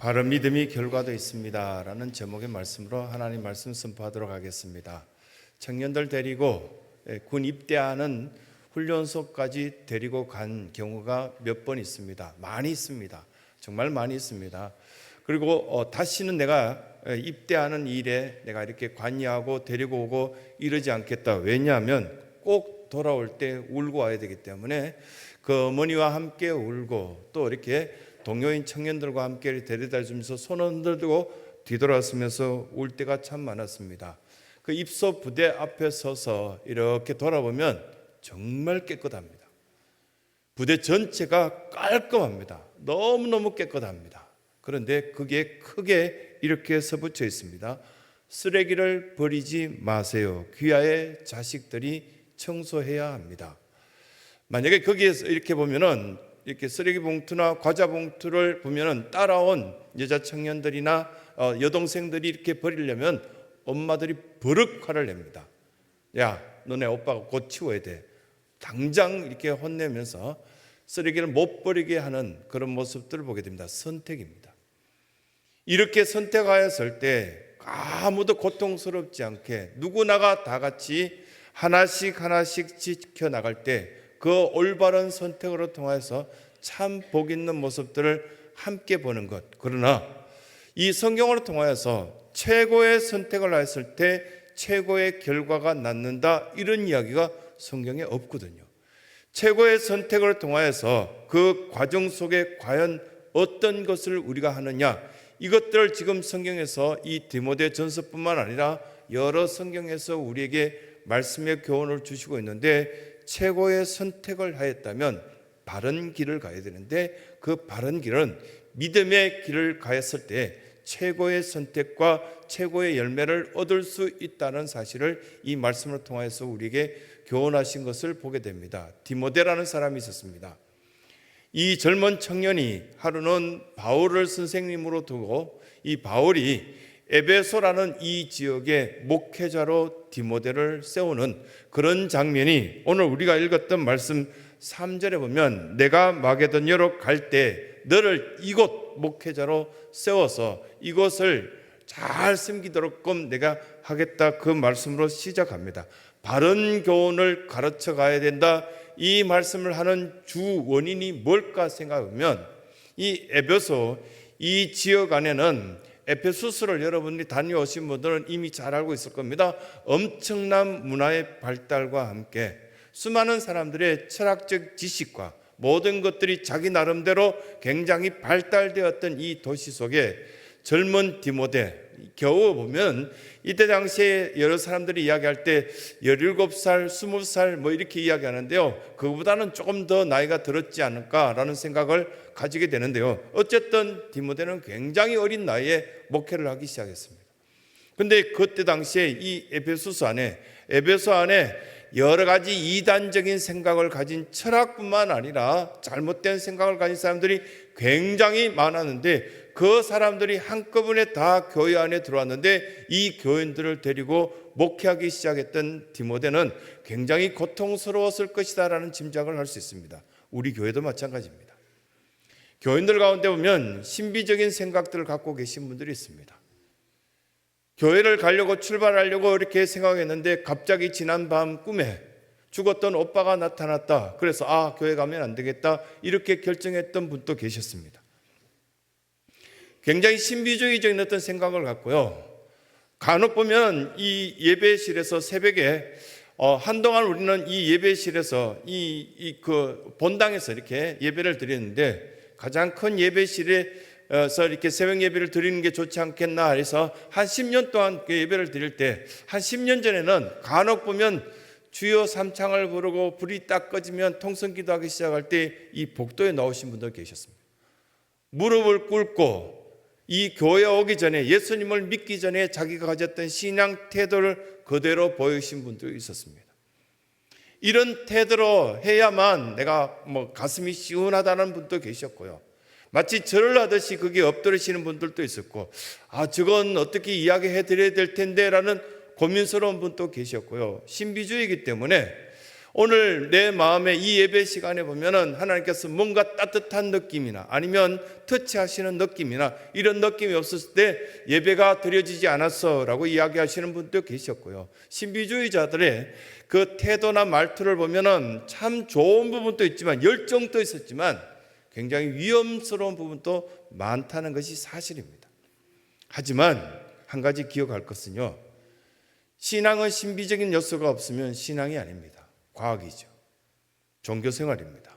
바른 믿음이 결과도 있습니다 라는 제목의 말씀으로 하나님 말씀 선포하도록 하겠습니다. 청년들 데리고 군 입대하는 훈련소까지 데리고 간 경우가 몇 번 있습니다. 많이 있습니다. 정말 많이 있습니다. 그리고 다시는 내가 입대하는 일에 내가 이렇게 관여하고 데리고 오고 이러지 않겠다. 왜냐하면 꼭 돌아올 때 울고 와야 되기 때문에 그 어머니와 함께 울고 또 이렇게 동료인 청년들과 함께 데려다 주면서 손 흔들고 뒤돌아서면서 울 때가 참 많았습니다. 그 입소 부대 앞에 서서 이렇게 돌아보면 정말 깨끗합니다. 부대 전체가 깔끔합니다. 너무너무 깨끗합니다. 그런데 그게 크게 이렇게 써붙여 있습니다. 쓰레기를 버리지 마세요. 귀하의 자식들이 청소해야 합니다. 만약에 거기에서 이렇게 보면은 이렇게 쓰레기 봉투나 과자 봉투를 보면은 따라온 여자 청년들이나 여동생들이 이렇게 버리려면 엄마들이 버럭 화를 냅니다. 야, 너네 오빠가 곧 치워야 돼. 당장 이렇게 혼내면서 쓰레기를 못 버리게 하는 그런 모습들을 보게 됩니다. 선택입니다. 이렇게 선택하였을 때 아무도 고통스럽지 않게 누구나가 다 같이 하나씩 지켜나갈 때 그 올바른 선택으로 통해서 참 복 있는 모습들을 함께 보는 것. 그러나 이 성경으로 통하여서 최고의 선택을 하였을 때 최고의 결과가 낳는다, 이런 이야기가 성경에 없거든요. 최고의 선택을 통하여서 그 과정 속에 과연 어떤 것을 우리가 하느냐, 이것들을 지금 성경에서 이 디모데 전서뿐만 아니라 여러 성경에서 우리에게 말씀의 교훈을 주시고 있는데, 최고의 선택을 하였다면 바른 길을 가야 되는데 그 바른 길은 믿음의 길을 가였을 때 최고의 선택과 최고의 열매를 얻을 수 있다는 사실을 이 말씀을 통해서 우리에게 교훈하신 것을 보게 됩니다. 디모데라는 사람이 있었습니다. 이 젊은 청년이 하루는 바울을 선생님으로 두고 이 바울이 에베소라는 이 지역의 목회자로 디모데를 세우는 그런 장면이 오늘 우리가 읽었던 말씀 3절에 보면 내가 마게도냐로 갈 때 너를 이곳 목회자로 세워서 이곳을 잘 섬기도록끔 내가 하겠다, 그 말씀으로 시작합니다. 바른 교훈을 가르쳐 가야 된다, 이 말씀을 하는 주 원인이 뭘까 생각하면 이 에베소 이 지역 안에는 에페소스를 여러분이 다녀오신 분들은 이미 잘 알고 있을 겁니다. 엄청난 문화의 발달과 함께 수많은 사람들의 철학적 지식과 모든 것들이 자기 나름대로 굉장히 발달되었던 이 도시 속에 젊은 디모데, 겨우 보면 이때 당시에 여러 사람들이 이야기할 때 17살, 20살 뭐 이렇게 이야기하는데요, 그보다는 조금 더 나이가 들었지 않을까라는 생각을 가지게 되는데요, 어쨌든 디모데는 굉장히 어린 나이에 목회를 하기 시작했습니다. 그런데 그때 당시에 이 에베소 안에 여러 가지 이단적인 생각을 가진, 철학뿐만 아니라 잘못된 생각을 가진 사람들이 굉장히 많았는데 그 사람들이 한꺼번에 다 교회 안에 들어왔는데 이 교인들을 데리고 목회하기 시작했던 디모데는 굉장히 고통스러웠을 것이다 라는 짐작을 할 수 있습니다. 우리 교회도 마찬가지입니다. 교인들 가운데 보면 신비적인 생각들을 갖고 계신 분들이 있습니다. 교회를 가려고 출발하려고 이렇게 생각했는데 갑자기 지난 밤 꿈에 죽었던 오빠가 나타났다. 그래서 교회 가면 안 되겠다, 이렇게 결정했던 분도 계셨습니다. 굉장히 신비주의적인 어떤 생각을 갖고요, 간혹 보면 이 예배실에서 새벽에 한동안 우리는 이 예배실에서 그 본당에서 이렇게 예배를 드리는데 가장 큰 예배실에서 이렇게 새벽 예배를 드리는 게 좋지 않겠나 해서 한 10년 동안 그 예배를 드릴 때 한 10년 전에는 간혹 보면 주여 삼창을 부르고 불이 딱 꺼지면 통성기도 하기 시작할 때 이 복도에 나오신 분들 계셨습니다. 무릎을 꿇고 이 교회 오기 전에, 예수님을 믿기 전에 자기가 가졌던 신앙 태도를 그대로 보이신 분도 있었습니다. 이런 태도로 해야만 내가 가슴이 시원하다는 분도 계셨고요, 마치 절을 하듯이 그게 엎드리시는 분들도 있었고, 저건 어떻게 이야기해 드려야 될 텐데 라는 고민스러운 분도 계셨고요, 신비주의이기 때문에 오늘 내 마음에 이 예배 시간에 보면은 하나님께서 뭔가 따뜻한 느낌이나 아니면 터치하시는 느낌이나 이런 느낌이 없었을 때 예배가 드려지지 않았어 라고 이야기하시는 분도 계셨고요. 신비주의자들의 그 태도나 말투를 보면은 참 좋은 부분도 있지만 열정도 있었지만 굉장히 위험스러운 부분도 많다는 것이 사실입니다. 하지만 한 가지 기억할 것은요, 신앙은 신비적인 요소가 없으면 신앙이 아닙니다. 과학이죠. 종교생활입니다.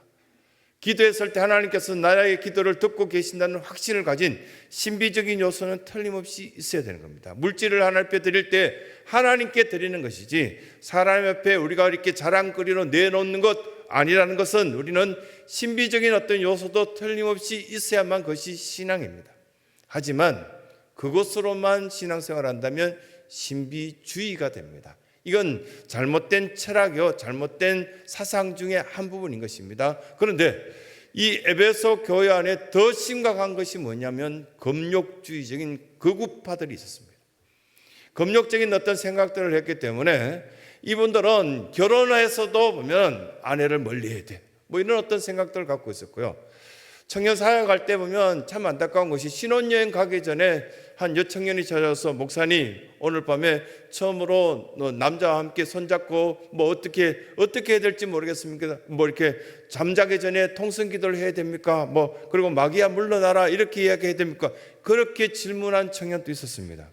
기도했을 때 하나님께서 나의 기도를 듣고 계신다는 확신을 가진 신비적인 요소는 틀림없이 있어야 되는 겁니다. 물질을 하나님 앞에 드릴 때 하나님께 드리는 것이지 사람 옆에 우리가 이렇게 자랑거리로 내놓는 것 아니라는 것은 우리는 신비적인 어떤 요소도 틀림없이 있어야만 그것이 신앙입니다. 하지만 그것으로만 신앙생활을 한다면 신비주의가 됩니다. 이건 잘못된 철학이요, 잘못된 사상 중에 한 부분인 것입니다. 그런데 이 에베소 교회 안에 더 심각한 것이 뭐냐면 금욕주의적인 극우파들이 있었습니다. 금욕적인 어떤 생각들을 했기 때문에 이분들은 결혼해서도 보면 아내를 멀리해야 돼, 뭐 이런 어떤 생각들을 갖고 있었고요. 청년 사역 갈 때 보면 참 안타까운 것이 신혼여행 가기 전에 한 여청년이 찾아와서 목사님 오늘 밤에 처음으로 남자와 함께 손잡고 뭐 어떻게 해야 될지 모르겠습니까? 뭐 이렇게 잠자기 전에 통성기도를 해야 됩니까? 뭐 그리고 마귀야 물러나라 이렇게 이야기해야 됩니까? 그렇게 질문한 청년도 있었습니다.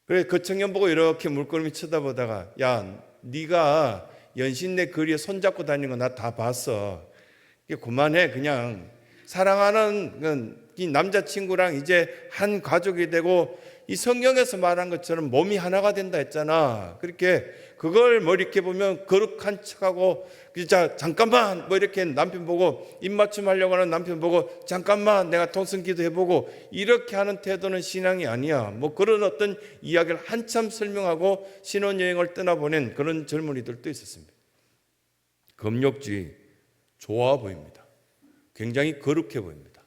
그래 그 청년 보고 이렇게 물끄러미 쳐다보다가 야 네가 연신내 거리에 손잡고 다니는 거 나 다 봤어. 그만해. 그냥 사랑하는 이 남자친구랑 이제 한 가족이 되고 이 성경에서 말한 것처럼 몸이 하나가 된다 했잖아. 그렇게 그걸 뭐 이렇게 보면 거룩한 척하고 자 잠깐만 뭐 이렇게 남편 보고 입맞춤 하려고 하는 남편 보고 잠깐만 내가 통성기도 해보고 이렇게 하는 태도는 신앙이 아니야. 뭐 그런 어떤 이야기를 한참 설명하고 신혼여행을 떠나보낸 그런 젊은이들도 있었습니다. 금욕주의 좋아 보입니다. 굉장히 거룩해 보입니다.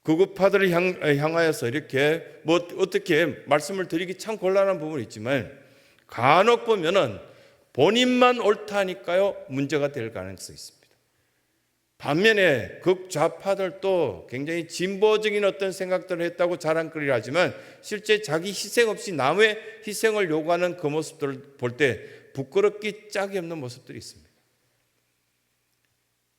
극우파들을 향하여서 이렇게 뭐 어떻게 말씀을 드리기 참 곤란한 부분이 있지만 간혹 보면은 본인만 옳다니까요 문제가 될 가능성이 있습니다. 반면에 극좌파들도 굉장히 진보적인 어떤 생각들을 했다고 자랑거리를 하지만 실제 자기 희생 없이 남의 희생을 요구하는 그 모습들을 볼 때 부끄럽기 짝이 없는 모습들이 있습니다.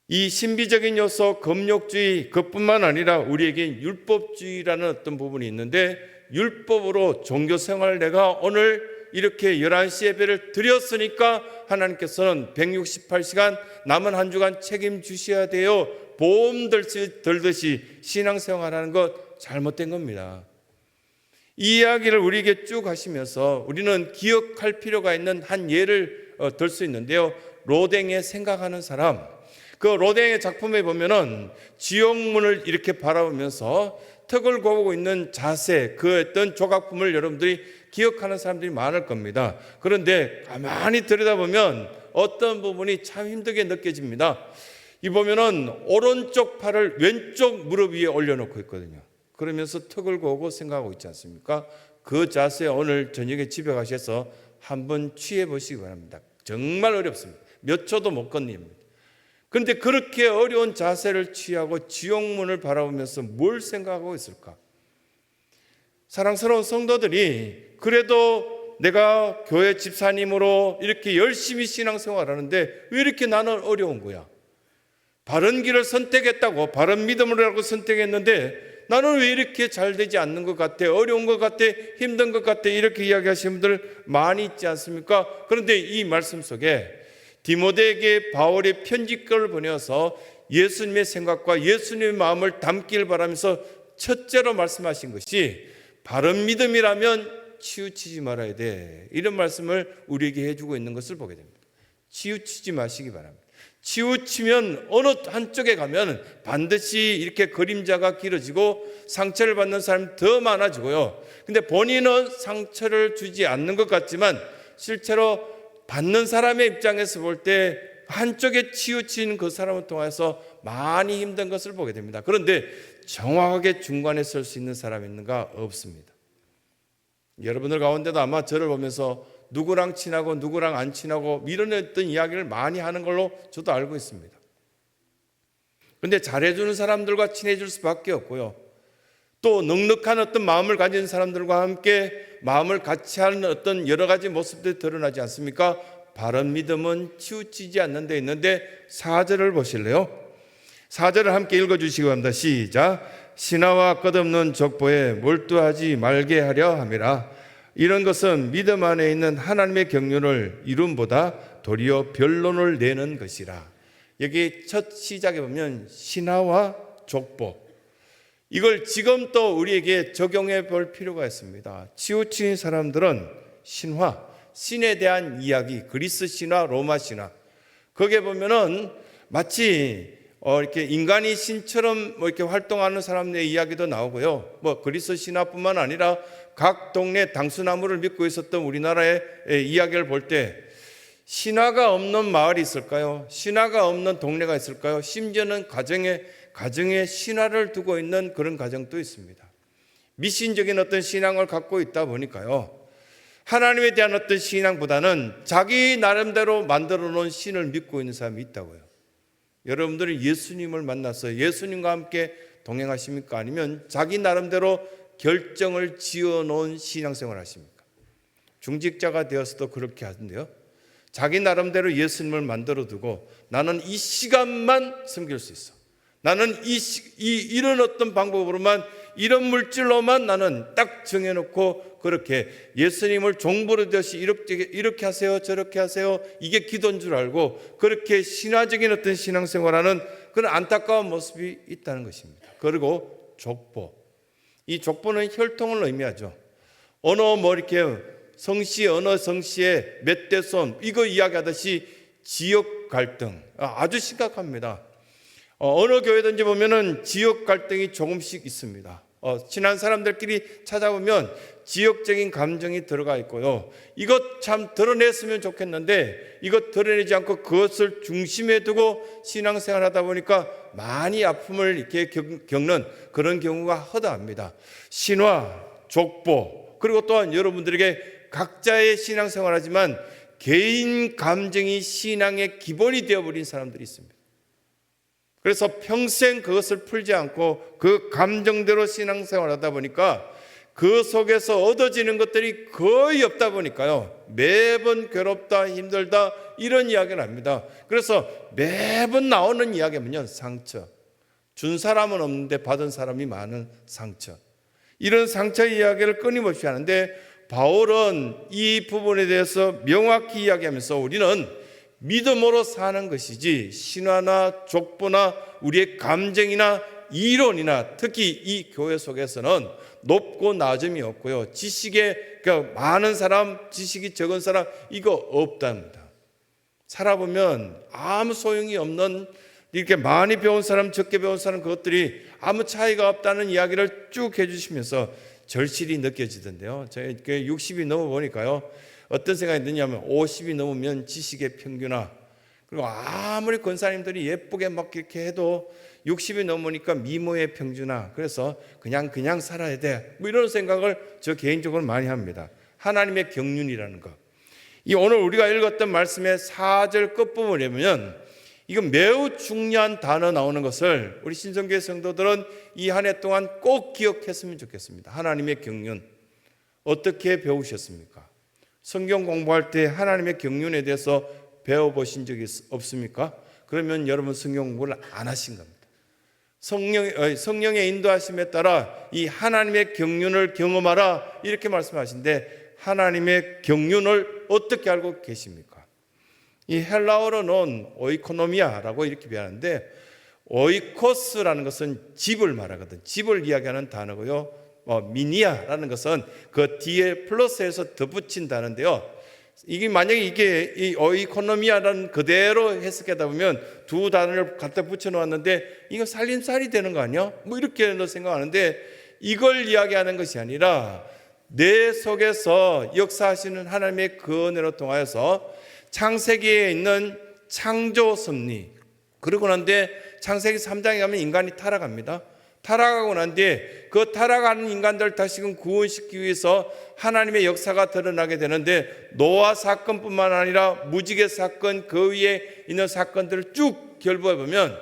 이 신비적인 요소 금욕주의 그뿐만 아니라 우리에게 율법주의라는 어떤 부분이 있는데 율법으로 종교생활 내가 오늘 이렇게 11시 예배를 드렸으니까 하나님께서는 168시간 남은 한 주간 책임주셔야 돼요. 보험 들듯이 신앙생활하는 것 잘못된 겁니다. 이 이야기를 우리에게 쭉 하시면서 우리는 기억할 필요가 있는 한 예를 들 수 있는데요. 로댕의 생각하는 사람, 그 로댕의 작품에 보면은 지옥문을 이렇게 바라보면서 턱을 굽고 있는 자세, 그 어떤 조각품을 여러분들이 기억하는 사람들이 많을 겁니다. 그런데 가만히 들여다보면 어떤 부분이 참 힘들게 느껴집니다. 이 보면은 오른쪽 팔을 왼쪽 무릎 위에 올려놓고 있거든요. 그러면서 턱을 굽고 생각하고 있지 않습니까? 그 자세 오늘 저녁에 집에 가셔서 한번 취해 보시기 바랍니다. 정말 어렵습니다. 몇 초도 못 건립니다. 그런데 그렇게 어려운 자세를 취하고 지옥문을 바라보면서 뭘 생각하고 있을까? 사랑스러운 성도들이 그래도 내가 교회 집사님으로 이렇게 열심히 신앙생활하는데 왜 이렇게 나는 어려운 거야? 바른 길을 선택했다고, 바른 믿음을 하고 선택했는데 나는 왜 이렇게 잘 되지 않는 것 같아? 어려운 것 같아? 힘든 것 같아? 이렇게 이야기하시는 분들 많이 있지 않습니까? 그런데 이 말씀 속에 디모데에게 바울의 편지글을 보내어서 예수님의 생각과 예수님의 마음을 담기를 바라면서 첫째로 말씀하신 것이 바른 믿음이라면 치우치지 말아야 돼. 이런 말씀을 우리에게 해주고 있는 것을 보게 됩니다. 치우치지 마시기 바랍니다. 치우치면 어느 한쪽에 가면 반드시 이렇게 그림자가 길어지고 상처를 받는 사람이 더 많아지고요. 근데 본인은 상처를 주지 않는 것 같지만 실제로 받는 사람의 입장에서 볼 때 한쪽에 치우친 그 사람을 통해서 많이 힘든 것을 보게 됩니다. 그런데 정확하게 중간에 설 수 있는 사람이 있는가? 없습니다. 여러분들 가운데도 아마 저를 보면서 누구랑 친하고 누구랑 안 친하고 이런 어떤 이야기를 많이 하는 걸로 저도 알고 있습니다. 그런데 잘해주는 사람들과 친해질 수밖에 없고요. 또 넉넉한 어떤 마음을 가진 사람들과 함께 마음을 같이 하는 어떤 여러 가지 모습들이 드러나지 않습니까? 바른 믿음은 치우치지 않는 데 있는데 4절을 보실래요? 4절을 함께 읽어주시기 바랍니다. 시작. 신하와 끝없는 족보에 몰두하지 말게 하려 함이라. 이런 것은 믿음 안에 있는 하나님의 경륜을 이름보다 도리어 변론을 내는 것이라. 여기 첫 시작에 보면 신하와 족보, 이걸 지금 또 우리에게 적용해 볼 필요가 있습니다. 치우친 사람들은 신화, 신에 대한 이야기, 그리스 신화, 로마 신화, 거기에 보면은 마치 이렇게 인간이 신처럼 이렇게 활동하는 사람들의 이야기도 나오고요. 그리스 신화뿐만 아니라 각 동네 당수나무를 믿고 있었던 우리나라의 이야기를 볼 때 신화가 없는 마을이 있을까요? 신화가 없는 동네가 있을까요? 심지어는 가정에 신화를 두고 있는 그런 가정도 있습니다. 미신적인 어떤 신앙을 갖고 있다 보니까요, 하나님에 대한 어떤 신앙보다는 자기 나름대로 만들어 놓은 신을 믿고 있는 사람이 있다고요. 여러분들이 예수님을 만나서 예수님과 함께 동행하십니까? 아니면 자기 나름대로 결정을 지어 놓은 신앙생활을 하십니까? 중직자가 되어서도 그렇게 하던데요, 자기 나름대로 예수님을 만들어 두고 나는 이 시간만 섬길 수 있어, 나는 이런 어떤 방법으로만, 이런 물질로만 나는 딱 정해놓고 그렇게 예수님을 종부르듯이 이렇게 하세요, 저렇게 하세요, 이게 기도인 줄 알고 그렇게 신화적인 어떤 신앙생활하는 그런 안타까운 모습이 있다는 것입니다. 그리고 족보, 이 족보는 혈통을 의미하죠. 어느 이렇게 성씨, 어느 성씨의 몇 대 손, 이거 이야기하듯이 지역 갈등 아주 심각합니다. 어느 교회든지 보면은 지역 갈등이 조금씩 있습니다. 친한 사람들끼리 찾아보면 지역적인 감정이 들어가 있고요. 이것 참 드러냈으면 좋겠는데 이것 드러내지 않고 그것을 중심에 두고 신앙생활 하다 보니까 많이 아픔을 이렇게 겪는 그런 경우가 허다합니다. 신화, 족보, 그리고 또한 여러분들에게 각자의 신앙생활 하지만 개인 감정이 신앙의 기본이 되어버린 사람들이 있습니다. 그래서 평생 그것을 풀지 않고 그 감정대로 신앙생활 하다 보니까 그 속에서 얻어지는 것들이 거의 없다 보니까요, 매번 괴롭다, 힘들다, 이런 이야기를 합니다. 그래서 매번 나오는 이야기는요, 상처. 준 사람은 없는데 받은 사람이 많은 상처. 이런 상처 이야기를 끊임없이 하는데 바울은 이 부분에 대해서 명확히 이야기하면서 우리는 믿음으로 사는 것이지 신화나 족보나 우리의 감정이나 이론이나 특히 이 교회 속에서는 높고 낮음이 없고요, 지식에 많은 사람, 지식이 적은 사람, 이거 없답니다. 살아보면 아무 소용이 없는, 이렇게 많이 배운 사람, 적게 배운 사람, 그것들이 아무 차이가 없다는 이야기를 쭉 해주시면서 절실히 느껴지던데요. 제가 60이 넘어보니까요, 어떤 생각이 드냐면 50이 넘으면 지식의 평균화, 그리고 아무리 권사님들이 예쁘게 막 이렇게 해도 60이 넘으니까 미모의 평준화, 그래서 그냥 살아야 돼, 이런 생각을 저 개인적으로 많이 합니다. 하나님의 경륜이라는 것, 이 오늘 우리가 읽었던 말씀의 4절 끝부분에 보면 이건 매우 중요한 단어 나오는 것을 우리 신성교회 성도들은 이 한 해 동안 꼭 기억했으면 좋겠습니다. 하나님의 경륜, 어떻게 배우셨습니까? 성경 공부할 때 하나님의 경륜에 대해서 배워보신 적이 없습니까? 그러면 여러분 성경 공부를 안 하신 겁니다. 성령의 인도하심에 따라 이 하나님의 경륜을 경험하라, 이렇게 말씀하신데 하나님의 경륜을 어떻게 알고 계십니까? 이 헬라어로는 오이코노미아라고 이렇게 표현하는데, 오이코스라는 것은 집을 말하거든. 집을 이야기하는 단어고요. 미니아라는 것은 그 뒤에 플러스해서 덧붙인다는데요. 이게 만약에 이게 이 오이코노미아라는 그대로 해석하다 보면 두 단어를 갖다 붙여 놓았는데 이거 살림살이 되는 거 아니야? 이렇게 생각하는데, 이걸 이야기하는 것이 아니라 내 속에서 역사하시는 하나님의 그 은혜로 통하여서 창세기에 있는 창조 섭리, 그러고 난데 창세기 3장에 가면 인간이 타락합니다. 타락하고 난 뒤에 그 타락하는 인간들을 다시금 구원시키기 위해서 하나님의 역사가 드러나게 되는데, 노아 사건뿐만 아니라 무지개 사건, 그 위에 있는 사건들을 쭉 결부해 보면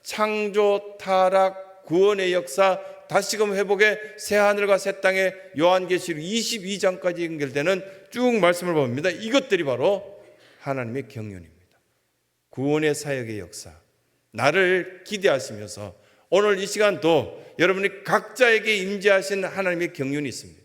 창조, 타락, 구원의 역사, 다시금 회복의 새하늘과 새 땅의 요한계시록 22장까지 연결되는 쭉 말씀을 봅니다. 이것들이 바로 하나님의 경륜입니다. 구원의 사역의 역사, 나를 기대하시면서 오늘 이 시간도 여러분이 각자에게 임재하신 하나님의 경륜이 있습니다.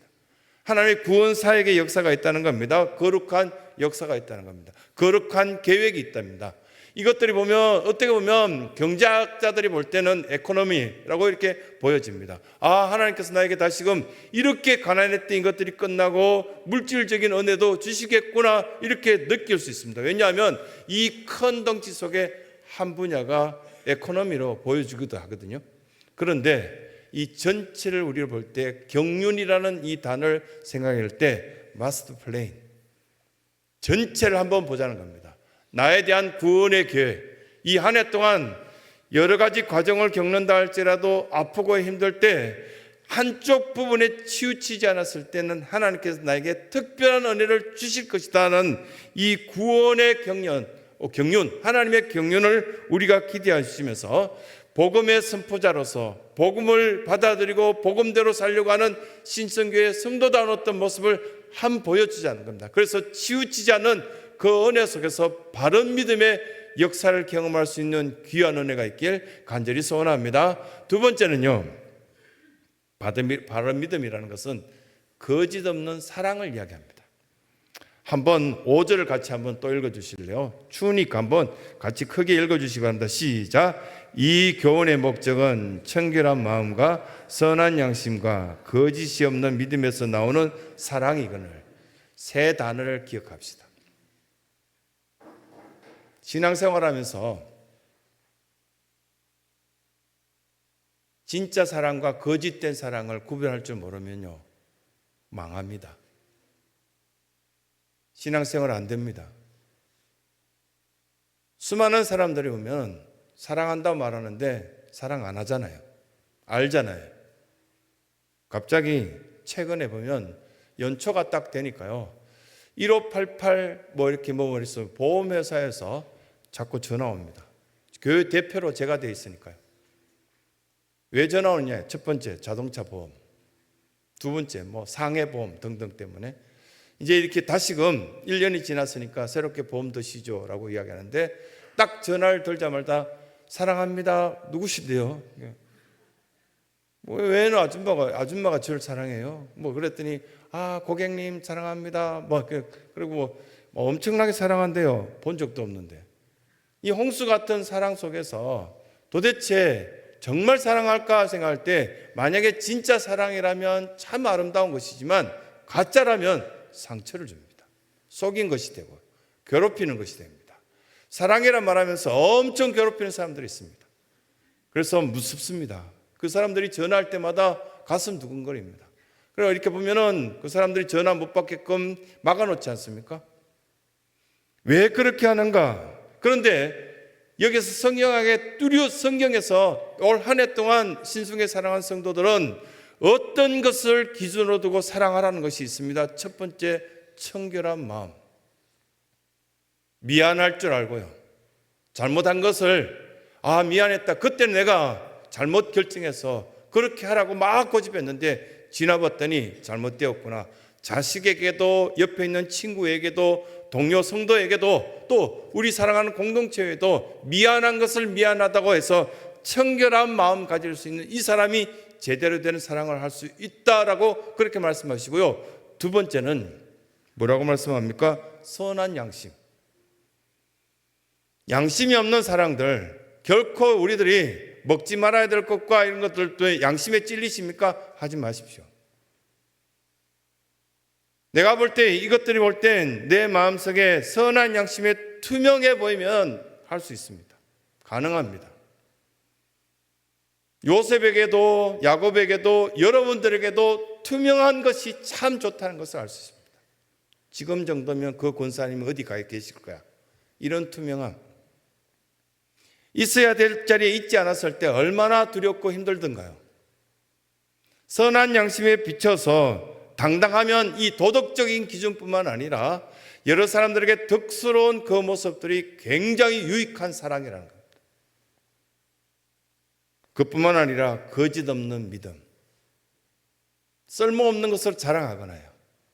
하나님의 구원 사역의 역사가 있다는 겁니다. 거룩한 역사가 있다는 겁니다. 거룩한 계획이 있답니다. 이것들이 보면, 어떻게 보면 경제학자들이 볼 때는 에코노미라고 이렇게 보여집니다. 하나님께서 나에게 다시금 이렇게 가난했던 이것들이 끝나고 물질적인 은혜도 주시겠구나, 이렇게 느낄 수 있습니다. 왜냐하면 이 큰 덩치 속에 한 분야가 에코노미로 보여주기도 하거든요. 그런데 이 전체를 우리가 볼 때 경륜이라는 이 단어를 생각할 때 마스터 플랜, 전체를 한번 보자는 겁니다. 나에 대한 구원의 계획, 이 한 해 동안 여러 가지 과정을 겪는다 할지라도 아프고 힘들 때 한쪽 부분에 치우치지 않았을 때는 하나님께서 나에게 특별한 은혜를 주실 것이다는 이 구원의 경륜, 하나님의 경륜을 우리가 기대하시면서 복음의 선포자로서 복음을 받아들이고 복음대로 살려고 하는 신성교회 성도다운 어떤 모습을 보여주자는 겁니다. 그래서 치우치지 않은 그 은혜 속에서 바른 믿음의 역사를 경험할 수 있는 귀한 은혜가 있길 간절히 소원합니다. 두 번째는요, 바른 믿음이라는 것은 거짓 없는 사랑을 이야기합니다. 한번 5절을 같이 한번 또 읽어주실래요? 추우니까 한번 같이 크게 읽어주시기 바랍니다. 시작. 이 교훈의 목적은 청결한 마음과 선한 양심과 거짓이 없는 믿음에서 나오는 사랑이거늘. 세 단어를 기억합시다. 신앙생활하면서 진짜 사랑과 거짓된 사랑을 구별할 줄 모르면요, 망합니다. 신앙생활 안 됩니다. 수많은 사람들이 보면 사랑한다고 말하는데 사랑 안 하잖아요. 알잖아요. 갑자기 최근에 보면 연초가 딱 되니까요, 1588 이렇게 머릿속 보험회사에서 자꾸 전화 옵니다. 교회 대표로 제가 돼 있으니까요. 왜 전화 오느냐? 첫 번째, 자동차 보험. 두 번째, 상해 보험 등등 때문에 이제 이렇게 다시금 1년이 지났으니까 새롭게 보험 드시죠 라고 이야기하는데, 딱 전화를 들자마자 사랑합니다. 누구시대요? 왜는 아줌마가 저를 사랑해요? 그랬더니 고객님 사랑합니다. 그리고 엄청나게 사랑한대요. 본 적도 없는데. 이 홍수 같은 사랑 속에서 도대체 정말 사랑할까 생각할 때, 만약에 진짜 사랑이라면 참 아름다운 것이지만 가짜라면 상처를 줍니다. 속인 것이 되고 괴롭히는 것이 됩니다. 사랑이란 말하면서 엄청 괴롭히는 사람들이 있습니다. 그래서 무섭습니다. 그 사람들이 전화할 때마다 가슴 두근거립니다. 그리고 이렇게 보면은 그 사람들이 전화 못 받게끔 막아놓지 않습니까? 왜 그렇게 하는가? 그런데 여기서 성경에서 올 한 해 동안 신중에 사랑한 성도들은 어떤 것을 기준으로 두고 사랑하라는 것이 있습니다. 첫 번째, 청결한 마음. 미안할 줄 알고요. 잘못한 것을 미안했다. 그때는 내가 잘못 결정해서 그렇게 하라고 막 고집했는데 지나봤더니 잘못되었구나. 자식에게도, 옆에 있는 친구에게도, 동료 성도에게도, 또 우리 사랑하는 공동체에도 미안한 것을 미안하다고 해서 청결한 마음 가질 수 있는 이 사람이 제대로 된 사랑을 할 수 있다라고 그렇게 말씀하시고요. 두 번째는 뭐라고 말씀합니까? 선한 양심. 양심이 없는 사랑들, 결코 우리들이 먹지 말아야 될 것과 이런 것들도 양심에 찔리십니까? 하지 마십시오. 내가 볼 때, 이것들이 볼 땐 내 마음속에 선한 양심에 투명해 보이면 할 수 있습니다. 가능합니다. 요셉에게도 야곱에게도 여러분들에게도 투명한 것이 참 좋다는 것을 알 수 있습니다. 지금 정도면 그 권사님이 어디 가 계실 거야. 이런 투명함. 있어야 될 자리에 있지 않았을 때 얼마나 두렵고 힘들던가요. 선한 양심에 비춰서 당당하면 이 도덕적인 기준뿐만 아니라 여러 사람들에게 덕스러운 그 모습들이 굉장히 유익한 사랑이라는 겁니다. 그뿐만 아니라 거짓 없는 믿음, 쓸모없는 것을 자랑하거나요,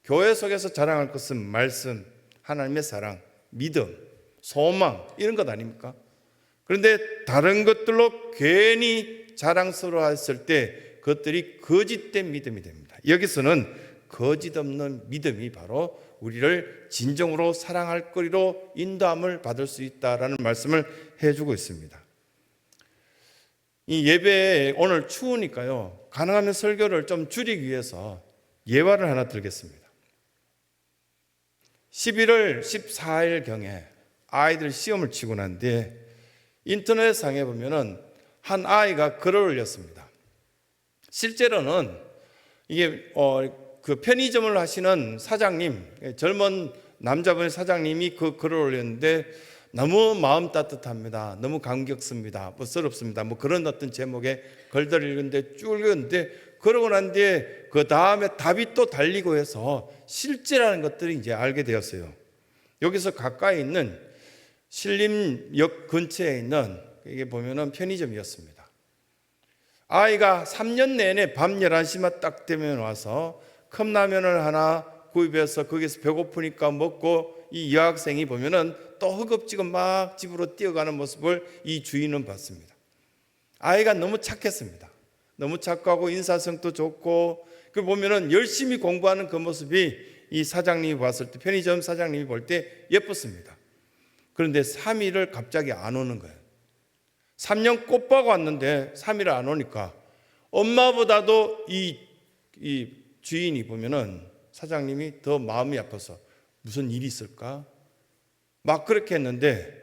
교회 속에서 자랑할 것은 말씀, 하나님의 사랑, 믿음, 소망 이런 것 아닙니까? 그런데 다른 것들로 괜히 자랑스러워했을 때 그것들이 거짓된 믿음이 됩니다. 여기서는 거짓 없는 믿음이 바로 우리를 진정으로 사랑할 거리로 인도함을 받을 수 있다라는 말씀을 해주고 있습니다. 이 예배에 오늘 추우니까요, 가능하면 설교를 좀 줄이기 위해서 예화를 하나 들겠습니다. 11월 14일경에 아이들 시험을 치고 난 뒤에 인터넷상에 보면은 한 아이가 글을 올렸습니다. 실제로는 이게 그 편의점을 하시는 사장님, 젊은 남자분의 사장님이 그 글을 올렸는데 너무 마음 따뜻합니다. 너무 감격스럽습니다. 썰없습니다. 그런 어떤 제목의 글들을 읽는데 쭉 읽었는데, 그러고 난 뒤에 그 다음에 답이 또 달리고 해서 실제라는 것들을 이제 알게 되었어요. 여기서 가까이 있는 신림역 근처에 있는 이게 보면은 편의점이었습니다. 아이가 3년 내내 밤 11시만 딱 되면 와서 컵라면을 하나 구입해서 거기서 배고프니까 먹고, 이 여학생이 보면은 또 허겁지겁 막 집으로 뛰어가는 모습을 이 주인은 봤습니다. 아이가 너무 착했습니다. 너무 착하고 인사성도 좋고, 그 보면은 열심히 공부하는 그 모습이 이 사장님이 봤을 때, 편의점 사장님이 볼 때 예뻤습니다. 그런데 3일을 갑자기 안 오는 거예요. 3년 꼬박 왔는데 3일을 안 오니까 엄마보다도 이 주인이 보면은 사장님이 더 마음이 아파서 무슨 일이 있을까? 막 그렇게 했는데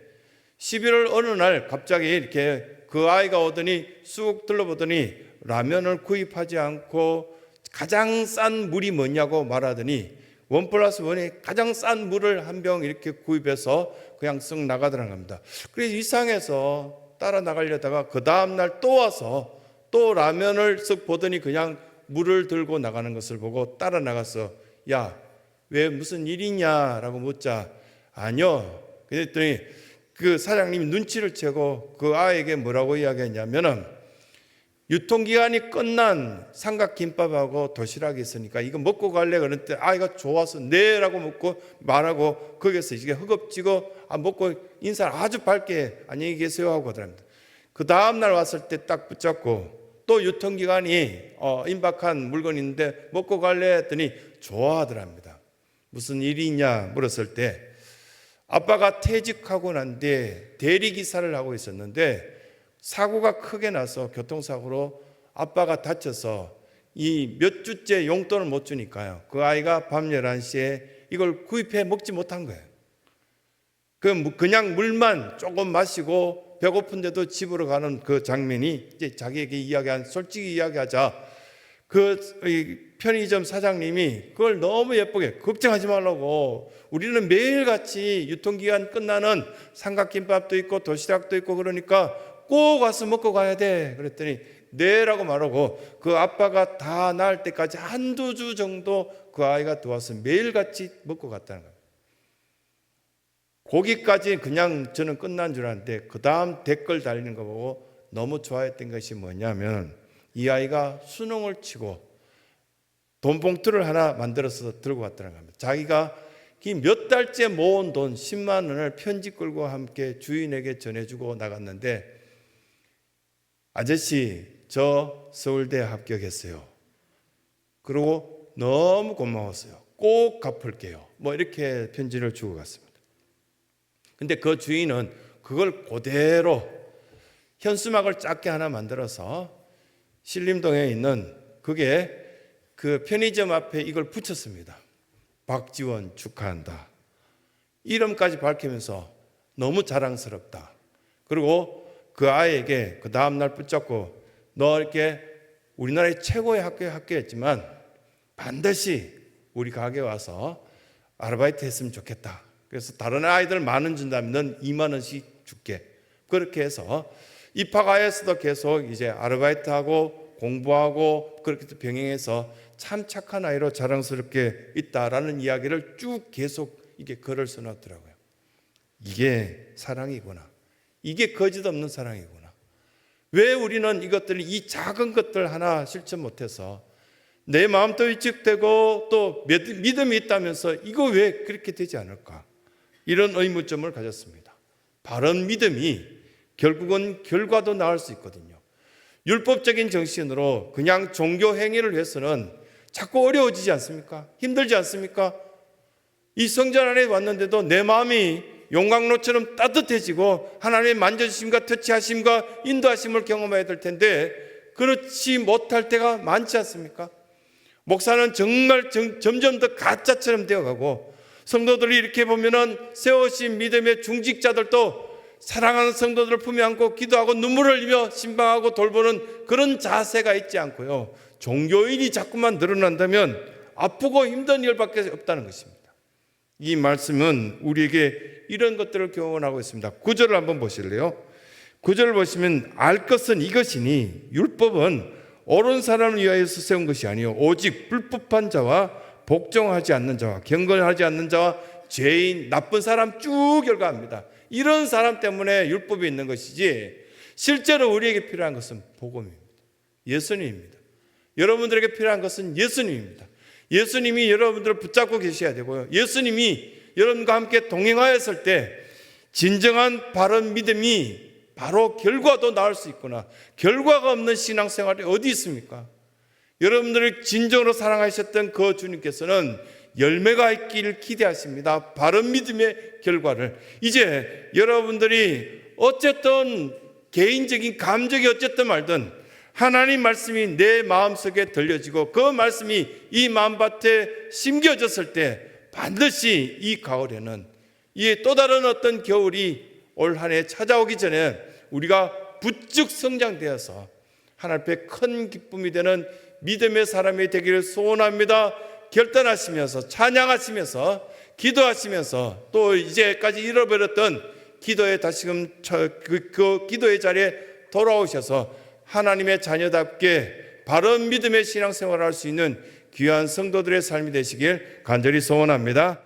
11월 어느 날 갑자기 이렇게 그 아이가 오더니 쑥 둘러보더니 라면을 구입하지 않고 가장 싼 물이 뭐냐고 말하더니 1+1이 가장 싼 물을 한 병 이렇게 구입해서 그냥 쓱 나가더라는 겁니다. 그래서 이상해서 따라 나가려다가 그 다음날 또 와서 또 라면을 쓱 보더니 그냥 물을 들고 나가는 것을 보고 따라 나가서 야, 왜 무슨 일이냐 라고 묻자 아니요. 그랬더니 그 사장님이 눈치를 채고 그 아이에게 뭐라고 이야기했냐면은 유통기한이 끝난 삼각김밥하고 도시락이 있으니까 이거 먹고 갈래? 그랬더니 아이가 좋아서 네 라고 먹고 말하고 거기서 이게 허겁지겁 먹고 인사를 아주 밝게 안녕히 계세요 하고 그럽니다. 그 다음날 왔을 때 딱 붙잡고 또 유통기간이 임박한 물건이 있는데 먹고 갈래? 했더니 좋아하더랍니다. 무슨 일이 있냐 물었을 때 아빠가 퇴직하고 난 뒤에 대리기사를 하고 있었는데 사고가 크게 나서 교통사고로 아빠가 다쳐서 이 몇 주째 용돈을 못 주니까요, 그 아이가 밤 11시에 이걸 구입해 먹지 못한 거예요. 그냥 물만 조금 마시고 배고픈데도 집으로 가는 그 장면이 이제 자기에게 솔직히 이야기하자 그 편의점 사장님이 그걸 너무 예쁘게 걱정하지 말라고, 우리는 매일같이 유통기한 끝나는 삼각김밥도 있고 도시락도 있고 그러니까 꼭 와서 먹고 가야 돼. 그랬더니 네라고 말하고 그 아빠가 다 나을 때까지 한두 주 정도 그 아이가 도와서 매일같이 먹고 갔다는 거예요. 거기까지 그냥 저는 끝난 줄 알았는데 그 다음 댓글 달리는 거 보고 너무 좋아했던 것이 뭐냐면 이 아이가 수능을 치고 돈 봉투를 하나 만들어서 들고 갔다는 겁니다. 자기가 몇 달째 모은 돈 10만 원을 편지 끌고 함께 주인에게 전해주고 나갔는데 아저씨 저 서울대 합격했어요. 그리고 너무 고마웠어요. 꼭 갚을게요. 이렇게 편지를 주고 갔습니다. 근데 그 주인은 그걸 그대로 현수막을 작게 하나 만들어서 신림동에 있는 그게 그 편의점 앞에 이걸 붙였습니다. 박지원 축하한다. 이름까지 밝히면서 너무 자랑스럽다. 그리고 그 아이에게 그 다음날 붙잡고 너 이렇게 우리나라의 최고의 학교에 합격했지만 반드시 우리 가게 와서 아르바이트 했으면 좋겠다. 그래서 다른 아이들 10,000원 준다면 넌 20,000원씩 줄게. 그렇게 해서 입학하에서도 계속 이제 아르바이트하고 공부하고 그렇게 병행해서 참 착한 아이로 자랑스럽게 있다라는 이야기를 쭉 계속 이게 글을 써놨더라고요. 이게 사랑이구나. 이게 거짓 없는 사랑이구나. 왜 우리는 이것들을, 이 작은 것들 하나 실천 못해서 내 마음도 위축되고 또 믿음이 있다면서 이거 왜 그렇게 되지 않을까? 이런 의문점을 가졌습니다. 바른 믿음이 결국은 결과도 나올 수 있거든요. 율법적인 정신으로 그냥 종교 행위를 해서는 자꾸 어려워지지 않습니까? 힘들지 않습니까? 이 성전 안에 왔는데도 내 마음이 용광로처럼 따뜻해지고 하나님의 만져주심과 터치하심과 인도하심을 경험해야 될 텐데 그렇지 못할 때가 많지 않습니까? 목사는 정말 점점 더 가짜처럼 되어가고, 성도들이 이렇게 보면은 세우신 믿음의 중직자들도 사랑하는 성도들을 품에 안고 기도하고 눈물을 흘리며 신방하고 돌보는 그런 자세가 있지 않고요, 종교인이 자꾸만 늘어난다면 아프고 힘든 일밖에 없다는 것입니다. 이 말씀은 우리에게 이런 것들을 교훈하고 있습니다. 9절을 한번 보실래요? 9절을 보시면 알 것은 이것이니 율법은 옳은 사람을 위하여서 세운 것이 아니요 오직 불법한 자와 복종하지 않는 자와 경건하지 않는 자와 죄인, 나쁜 사람 쭉 열거합니다. 이런 사람 때문에 율법이 있는 것이지 실제로 우리에게 필요한 것은 복음입니다. 예수님입니다. 여러분들에게 필요한 것은 예수님입니다. 예수님이 여러분들을 붙잡고 계셔야 되고요, 예수님이 여러분과 함께 동행하였을 때 진정한 바른 믿음이 바로 결과도 나올 수 있구나. 결과가 없는 신앙생활이 어디 있습니까? 여러분들을 진정으로 사랑하셨던 그 주님께서는 열매가 있기를 기대하십니다. 바른 믿음의 결과를. 이제 여러분들이 어쨌든 개인적인 감정이 어쨌든 말든 하나님 말씀이 내 마음속에 들려지고 그 말씀이 이 마음밭에 심겨졌을 때 반드시 이 가을에는 이 또 다른 어떤 겨울이 올 한 해 찾아오기 전에 우리가 부쩍 성장되어서 하나님 앞에 큰 기쁨이 되는 믿음의 사람이 되기를 소원합니다. 결단하시면서 찬양하시면서 기도하시면서 또 이제까지 잃어버렸던 기도에 다시금 그 기도의 자리에 돌아오셔서 하나님의 자녀답게 바른 믿음의 신앙생활을 할 수 있는 귀한 성도들의 삶이 되시길 간절히 소원합니다.